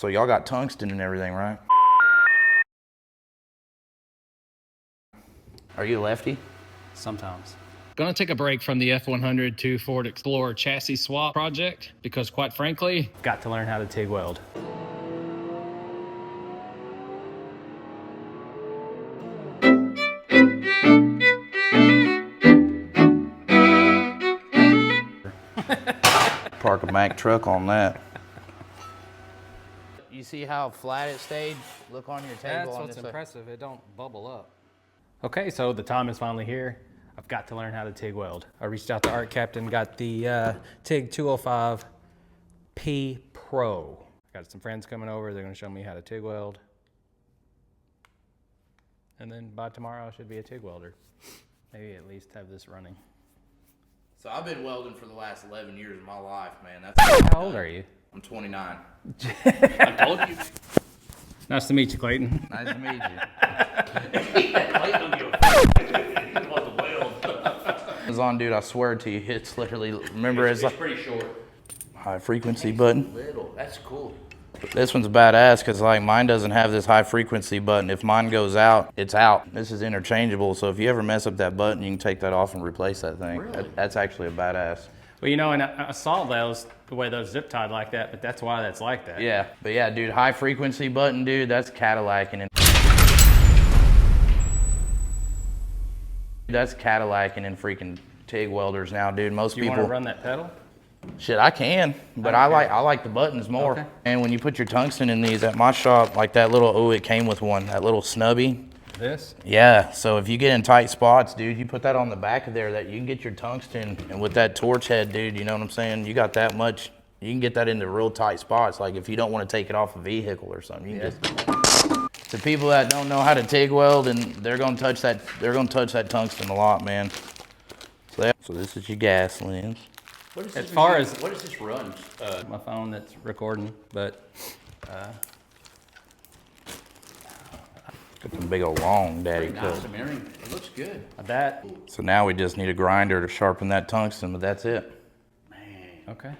So y'all got tungsten and everything, right? Are you a lefty? Sometimes. Gonna take a break from the F100 to Ford Explorer chassis swap project because quite frankly, got to learn how to TIG weld. Park a Mack truck on that. You see how flat it stayed? Look on your table. That's on what's this impressive. It don't bubble up. Okay, so the time is finally here. I've got to learn how to TIG weld. I reached out to ArcCaptain, got the TIG 205P Pro. Got some friends coming over. They're gonna show me how to TIG weld. And then by tomorrow, I should be a TIG welder. Maybe at least have this running. So I've been welding for the last 11 years of my life, man. How old are you? I'm 29. I told you. Nice to meet you, Clayton. Nice to meet you. Clayton don't give a fuck. He wants to weld. It's on, dude, I swear to you, it's literally, remember it's like pretty short. high frequency button. Little, that's cool. This one's badass because like mine doesn't have this high frequency button. If mine goes out, it's out. This is interchangeable, so if you ever mess up that button, you can take that off and replace that thing. Really? That's actually a badass. Well, you know, and I saw those, the way those zip tied like that, but that's why that's like that. Yeah, but yeah, dude, high frequency button, dude, that's Cadillacing and that's Cadillacing and freaking TIG welders now, dude. Most You people want to run that pedal? shit, I can, but I like the buttons more. Okay. And when you put your tungsten in these at my shop, like that little, oh, it came with one, that little snubby. This? Yeah, so if you get in tight spots, dude, you put that on the back of there, that you can get your tungsten, and with that torch head, dude, you know what I'm saying? You got that much, you can get that into real tight spots. Like if you don't want to take it off a vehicle or something, you can just. To people that don't know how to TIG weld, and they're gonna touch that tungsten a lot, man. So this is your gas lens. What is As this far machine- as- what does this run? My phone that's recording, but Got some big old long daddy Nice, cut. I mean, everything- it looks good. that, So now we just need a grinder to sharpen that tungsten, but that's it. Man. okay.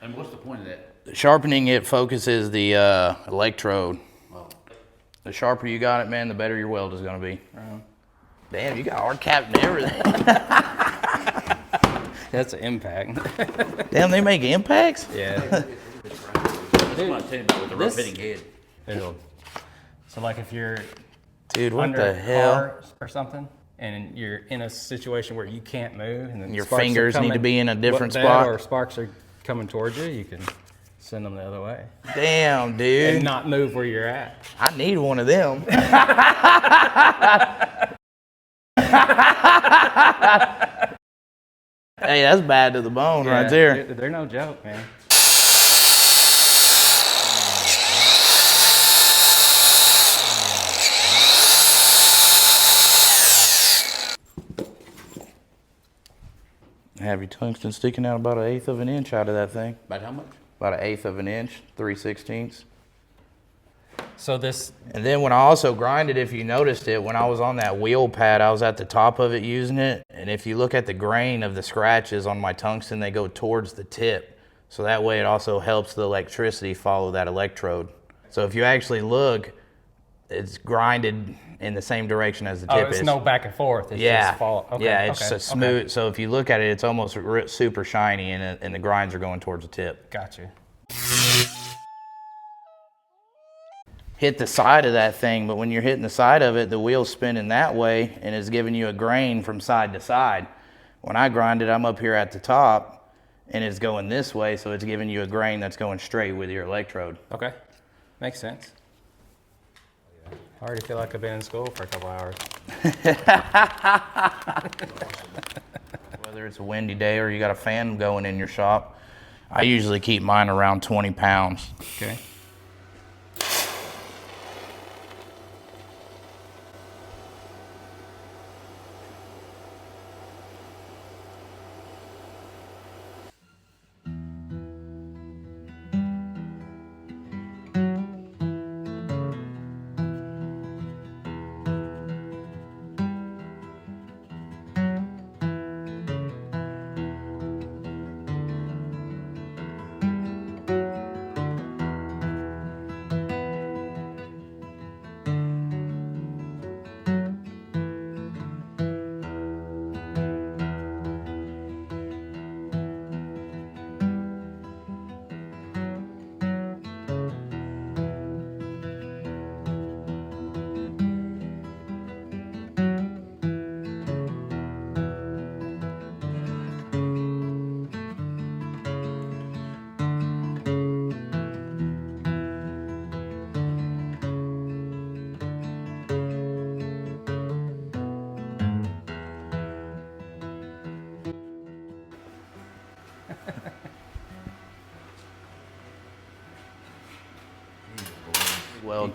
And what's the point of that? Sharpening it focuses the electrode. Well, The sharper you got it, man, the better your weld is gonna be. Right. Damn, you got ArcCaptain and everything. That's an impact. Damn, they make impacts? Yeah. that's what I'm telling you about with the rough this- hitting head. So like if you're Dude, what under the a hell? car or something, and you're in a situation where you can't move, and then Your sparks are fingers need to coming- be in a different that spot? or sparks are coming towards you, you can send them the other way Damn, and dude. not move where you're at. I need one of them. Hey, that's bad to the bone right there. They're no joke, man. Have your tungsten sticking out about 1/8 of an inch out of that thing. About how much? About 1/8 of an inch, 3/16. So this, And then when I also grinded, if you noticed it, when I was on that wheel pad, I was at the top of it using it. And if you look at the grain of the scratches on my tungsten, they go towards the tip. So that way it also helps the electricity follow that electrode. So if you actually look, it's grinded in the same direction as the tip it's is. no back and forth. It's Yeah, just fall. Okay, yeah, it's okay, a smooth. okay. So if you look at it, it's almost super shiny, and the grinds are going towards the tip. Got you. Hit the side of that thing, but when you're hitting the side of it, the wheel's spinning that way, and it's giving you a grain from side to side. When I grind it, I'm up here at the top, and it's going this way, so it's giving you a grain that's going straight with your electrode. Okay, makes sense. I already feel like I've been in school for a couple hours. Whether it's a windy day or you got a fan going in your shop, I usually keep mine around 20 pounds. Okay. Well,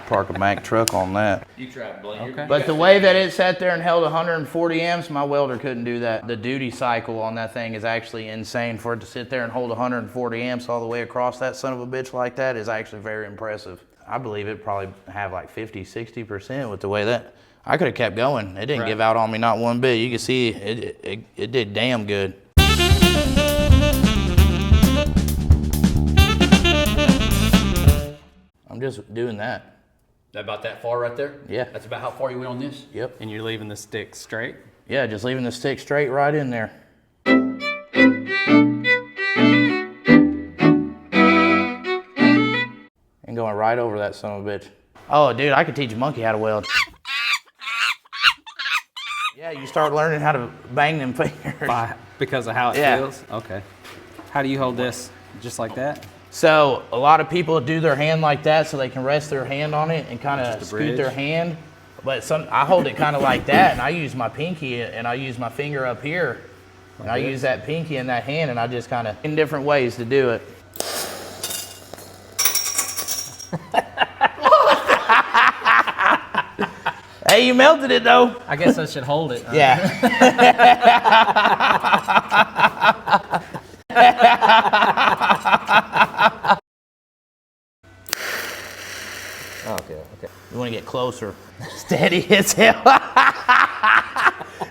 park a Mack truck on that. You try it, Blaine. Okay. But the way that it sat there and held 140 amps, my welder couldn't do that. The duty cycle on that thing is actually insane. For it to sit there and hold 140 amps all the way across that son of a bitch like that is actually very impressive. I believe it probably have like 50, 60% with the way that. I could have kept going. It didn't give out on me not one bit. You can see it did damn good. I'm just doing that. About that far right there? Yeah. That's about how far you went on this? Yep. And you're leaving the stick straight? Yeah, just leaving the stick straight right in there. And going right over that son of a bitch. Oh, dude, I could teach a monkey how to weld. Yeah, you start learning how to bang them fingers. Because of how it Yeah. feels? Okay. How do you hold this? Just like that? So a lot of people do their hand like that so they can rest their hand on it and kind of Just a scoot their bridge? hand. But I hold it kind of like that, and I use my pinky and I use my finger up here. And I use that pinky in that hand, and I just kind of, in different ways to do it. Hey, you melted it though. I guess I should hold it. Yeah. Okay, okay. You want to get closer. Steady as hell.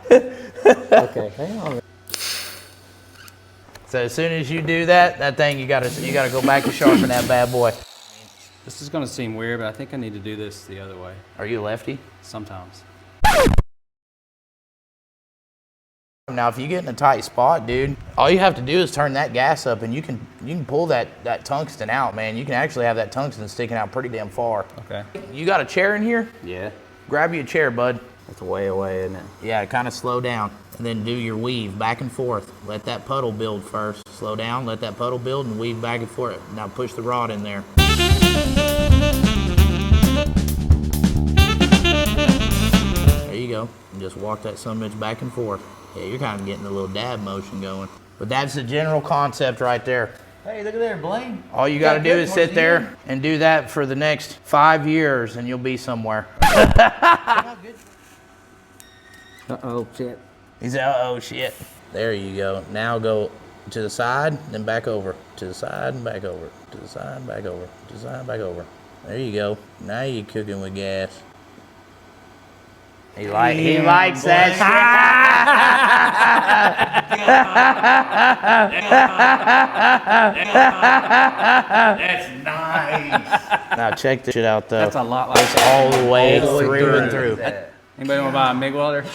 Okay, hang on. So as soon as you do that thing, you gotta go back and sharpen that bad boy. This is gonna seem weird, but I think I need to do this the other way. Are you a lefty? Sometimes. Now, if you get in a tight spot, dude, all you have to do is turn that gas up, and you can pull that tungsten out, man. You can actually have that tungsten sticking out pretty damn far. Okay. You got a chair in here? Yeah. Grab you a chair, bud. That's way away, isn't it? Yeah, kind of slow down, and then do your weave back and forth. Let that puddle build first. Slow down, let that puddle build, and weave back and forth. Now push the rod in there. There you go. And just walk that summit back and forth. Yeah, you're kind of getting a little dab motion going. But that's the general concept right there. Hey, look at there, Blaine. All you got to do is sit there and do that for the next 5 years, and you'll be somewhere. Uh-oh, shit. He said, uh-oh, shit. There you go. Now go to the side, then back over. To the side and back over. To the side, back over. To the side, back over. There you go. Now you're cooking with gas. He likes that That's nice. Now check this shit out though. That's a lot like It's all the way through and through. Anybody want to buy a MIG welder?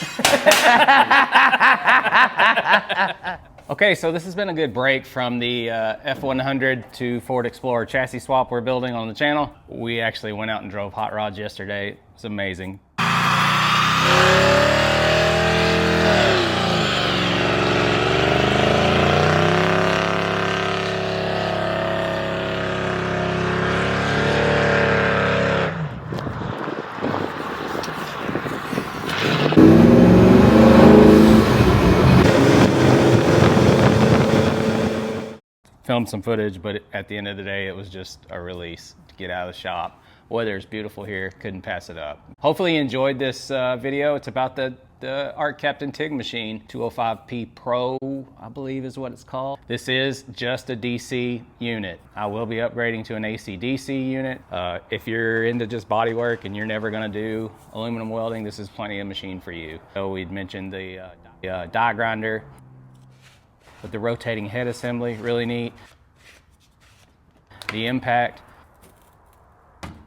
Okay, so this has been a good break from the F100 to Ford Explorer chassis swap we're building on the channel. We actually went out and drove hot rods yesterday. It's amazing. Filmed some footage, but at the end of the day, it was just a release to get out of the shop. Weather is beautiful here, couldn't pass it up. Hopefully you enjoyed this video. It's about the ArcCaptain TIG machine, 205P Pro, I believe is what it's called. This is just a DC unit. I will be upgrading to an AC/DC unit. If you're into just body work and you're never gonna do aluminum welding, this is plenty of machine for you. So we'd mentioned the die grinder with the rotating head assembly, really neat. The impact,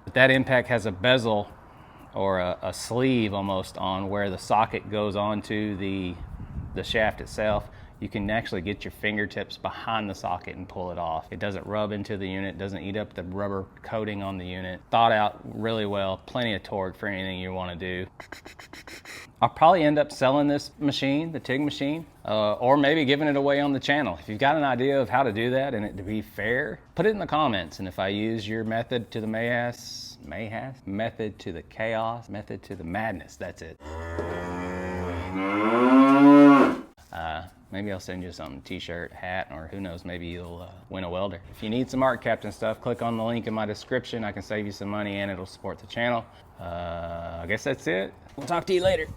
but that impact has a bezel or a sleeve almost on where the socket goes onto the shaft itself. You can actually get your fingertips behind the socket and pull it off. It doesn't rub into the unit, doesn't eat up the rubber coating on the unit. Thought out really well, plenty of torque for anything you want to do. I'll probably end up selling this machine, the TIG machine, or maybe giving it away on the channel. If you've got an idea of how to do that and it to be fair, put it in the comments. And if I use your method to the method to the chaos, method to the madness, that's it. Maybe I'll send you some t-shirt, hat, or who knows, maybe you'll win a welder. If you need some ArcCaptain stuff, click on the link in my description. I can save you some money and it'll support the channel. I guess that's it. We'll talk to you later.